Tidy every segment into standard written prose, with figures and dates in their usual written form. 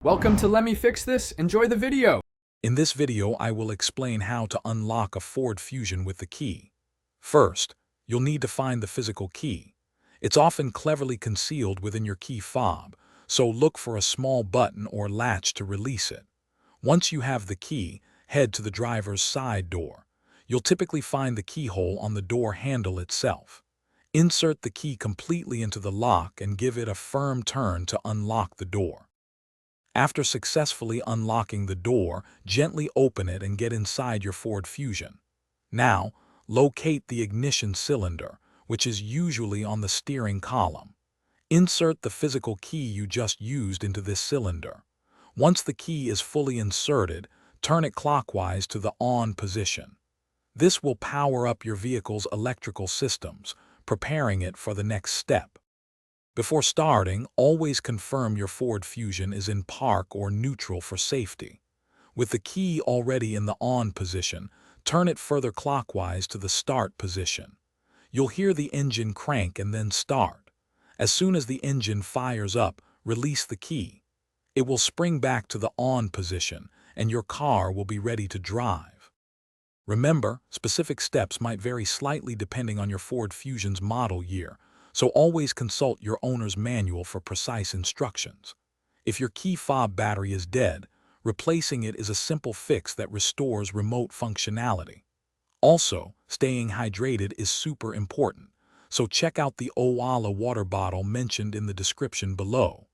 Welcome to Let Me Fix This. Enjoy the video. In this video, I will explain how to unlock a Ford Fusion with the key. First, you'll need to find the physical key. It's often cleverly concealed within your key fob, so look for a small button or latch to release it. Once you have the key, head to the driver's side door. You'll typically find the keyhole on the door handle itself. Insert the key completely into the lock and give it a firm turn to unlock the door. After successfully unlocking the door, gently open it and get inside your Ford Fusion. Now, locate the ignition cylinder, which is usually on the steering column. Insert the physical key you just used into this cylinder. Once the key is fully inserted, turn it clockwise to the on position. This will power up your vehicle's electrical systems, preparing it for the next step. Before starting, always confirm your Ford Fusion is in park or neutral for safety. With the key already in the on position, turn it further clockwise to the start position. You'll hear the engine crank and then start. As soon as the engine fires up, release the key. It will spring back to the on position, and your car will be ready to drive. Remember, specific steps might vary slightly depending on your Ford Fusion's model year, so always consult your owner's manual for precise instructions. If your key fob battery is dead, replacing it is a simple fix that restores remote functionality. Also, staying hydrated is super important, so check out the Owala water bottle mentioned in the description below.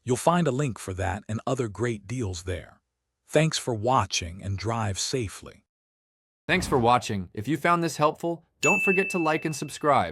You'll find a link for that and other great deals there. Thanks for watching and drive safely. Thanks for watching. If you found this helpful, don't forget to like and subscribe.